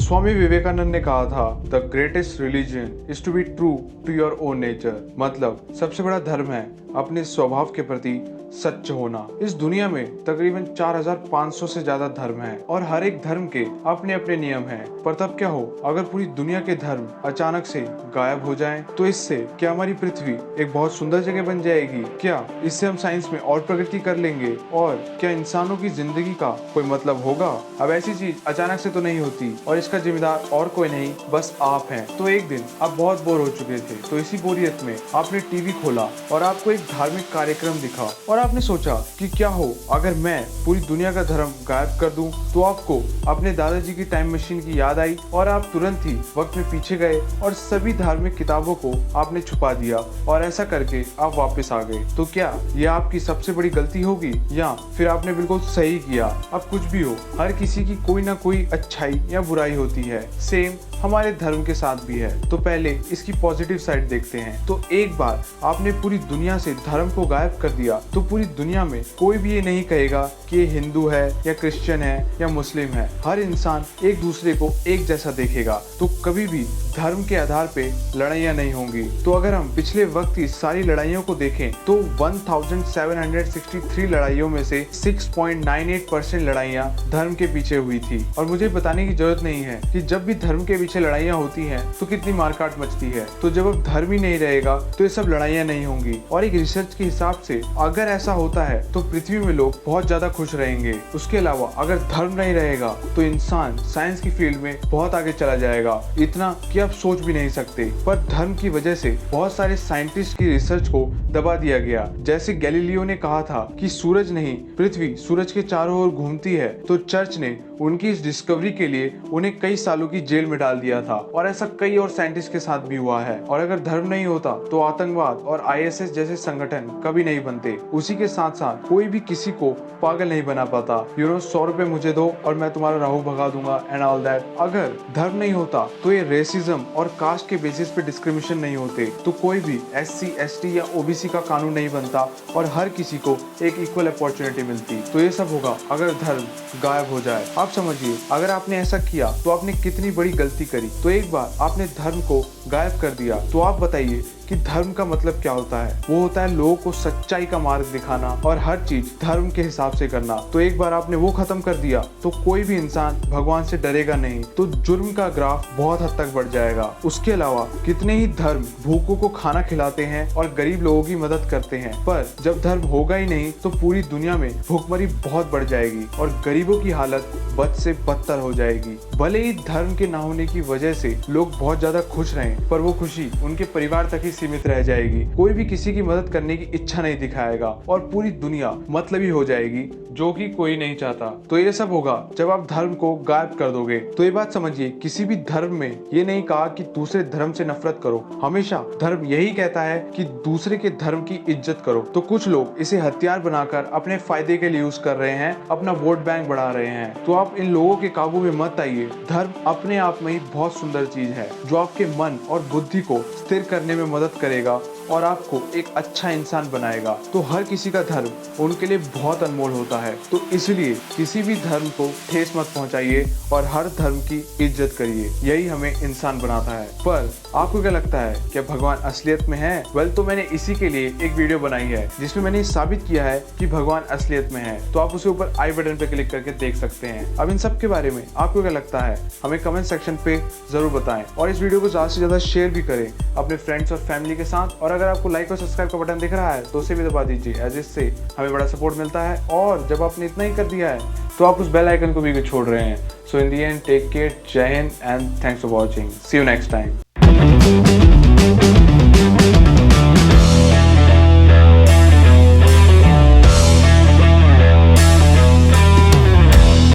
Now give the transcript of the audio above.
स्वामी विवेकानंद ने कहा था, the greatest religion is to be true to your own nature. मतलब सबसे बड़ा धर्म है अपने स्वभाव के प्रति सच होना। इस दुनिया में तकरीबन 4500 से ज्यादा धर्म हैं और हर एक धर्म के अपने अपने नियम हैं। पर तब क्या हो अगर पूरी दुनिया के धर्म अचानक से गायब हो जाएं? तो इससे क्या हमारी पृथ्वी एक बहुत सुंदर जगह बन जाएगी? क्या इससे हम साइंस में और प्रगति कर लेंगे? और क्या इंसानों की जिंदगी का कोई मतलब होगा? अब ऐसी चीज अचानक से तो नहीं होती और इसका जिम्मेदार और कोई नहीं, बस आप हैं। तो एक दिन आप बहुत बोर हो चुके थे, तो इसी बोरियत में आपने टीवी खोला और आपको एक धार्मिक कार्यक्रम दिखा और आपने सोचा कि क्या हो अगर मैं पूरी दुनिया का धर्म गायब कर दूं? तो आपको अपने दादाजी की टाइम मशीन की याद आई और आप तुरंत ही वक्त में पीछे गए और सभी धार्मिक किताबों को आपने छुपा दिया और ऐसा करके आप वापस आ गए। तो क्या यह आपकी सबसे बड़ी गलती होगी या फिर आपने बिल्कुल सही किया? अब कुछ भी हो, हर किसी की कोई ना कोई अच्छाई या बुराई होती है। सेम हमारे धर्म के साथ भी है। तो पहले इसकी पॉजिटिव साइड देखते हैं। तो एक बार आपने पूरी दुनिया से धर्म को गायब कर दिया तो पूरी दुनिया में कोई भी ये नहीं कहेगा कि ये हिंदू है या क्रिश्चियन है या मुस्लिम है। हर इंसान एक दूसरे को एक जैसा देखेगा। तो कभी भी धर्म के आधार पे लड़ाइयाँ नहीं होंगी। तो अगर हम पिछले वक्त की सारी लड़ाइयों को देखें तो 1763 लड़ाइयों में से 6.98% लड़ाइयाँ धर्म के पीछे हुई थी। और मुझे बताने की जरूरत नहीं है कि जब भी धर्म के पीछे लड़ाइयाँ होती हैं तो कितनी मारकाट मचती है। तो जब अब धर्म ही नहीं रहेगा तो ये सब लड़ाइयाँ नहीं होंगी। और एक रिसर्च के हिसाब से अगर ऐसा होता है तो पृथ्वी में लोग बहुत ज्यादा खुश रहेंगे। उसके अलावा अगर धर्म नहीं रहेगा तो इंसान साइंस की फील्ड में बहुत आगे चला जाएगा, इतना कि आप सोच भी नहीं सकते। पर धर्म की वजह से बहुत सारे साइंटिस्ट की रिसर्च को दबा दिया गया। जैसे गैलीलियो ने कहा था कि सूरज नहीं पृथ्वी सूरज के चारों ओर घूमती है, तो चर्च ने उनकी इस डिस्कवरी के लिए उन्हें कई सालों की जेल में डाल दिया था। और ऐसा कई और साइंटिस्ट के साथ भी हुआ है। और अगर धर्म नहीं होता तो आतंकवाद और ISS जैसे संगठन कभी नहीं बनते। उसी के साथ साथ कोई भी किसी को पागल नहीं बना पाता। 100 रुपए मुझे दो और मैं तुम्हारा राहु भगा दूंगा एंड ऑल दैट। अगर धर्म नहीं होता तो ये रेसिज्म और कास्ट के बेसिस पे डिस्क्रिमिनेशन नहीं होते। तो कोई भी SC ST या OBC का कानून नहीं बनता और हर किसी को एक इक्वल अपॉर्चुनिटी मिलती। तो ये सब होगा अगर धर्म गायब हो जाए। आप समझिए अगर आपने ऐसा किया तो आपने कितनी बड़ी गलती करी। तो एक बार आपने धर्म को गायब कर दिया तो आप बताइए कि धर्म का मतलब क्या होता है? वो होता है लोगों को सच्चाई का मार्ग दिखाना और हर चीज धर्म के हिसाब से करना। तो एक बार आपने वो खत्म कर दिया तो कोई भी इंसान भगवान से डरेगा नहीं। तो जुर्म का ग्राफ बहुत हद तक बढ़ जाएगा। उसके अलावा कितने ही धर्म भूखों को खाना खिलाते हैं और गरीब लोगों की मदद करते हैं। पर जब धर्म होगा ही नहीं तो पूरी दुनिया में भूखमरी बहुत बढ़ जाएगी और गरीबों की हालत बद से बदतर हो जाएगी। भले ही धर्म के ना होने की वजह से लोग बहुत ज्यादा खुश रहें, पर वो खुशी उनके परिवार तक ही सीमित रह जाएगी। कोई भी किसी की मदद करने की इच्छा नहीं दिखाएगा और पूरी दुनिया मतलबी हो जाएगी, जो कि कोई नहीं चाहता। तो ये सब होगा जब आप धर्म को गायब कर दोगे। तो ये बात समझिए, किसी भी धर्म में ये नहीं कहा कि दूसरे धर्म से नफरत करो। हमेशा धर्म यही कहता है कि दूसरे के धर्म की इज्जत करो। तो कुछ लोग इसे हथियार बनाकर अपने फायदे के लिए यूज कर रहे हैं, अपना वोट बैंक बढ़ा रहे हैं। तो आप इन लोगों के काबू में मत आइए। धर्म अपने आप में ही बहुत सुंदर चीज है जो आपके मन और बुद्धि को स्थिर करने में मदद करेगा और आपको एक अच्छा इंसान बनाएगा। तो हर किसी का धर्म उनके लिए बहुत अनमोल होता है। तो इसलिए किसी भी धर्म को ठेस मत पहुंचाइए और हर धर्म की इज्जत करिए। यही हमें इंसान बनाता है। पर आपको क्या लगता है, क्या भगवान असलियत में है? तो मैंने इसी के लिए एक वीडियो बनाई है जिसमें मैंने साबित किया है कि भगवान असलियत में है। तो आप उसे ऊपर आई बटन पे क्लिक करके देख सकते हैं। अब इन सब के बारे में आपको क्या लगता है हमें कमेंट सेक्शन पे जरूर बताएं और इस वीडियो को ज्यादा से ज्यादा शेयर भी करें अपने फ्रेंड्स और फैमिली के साथ। और अगर आपको लाइक और सब्सक्राइब का बटन दिख रहा है तो उसे भी दबा दीजिए, एज इससे हमें बड़ा सपोर्ट मिलता है। और जब आपने इतना ही कर दिया है तो आप उस बेल आइकन को भी छोड़ रहे हैं। So in the end take care, Jai Hind and thanks for watching. See you next time.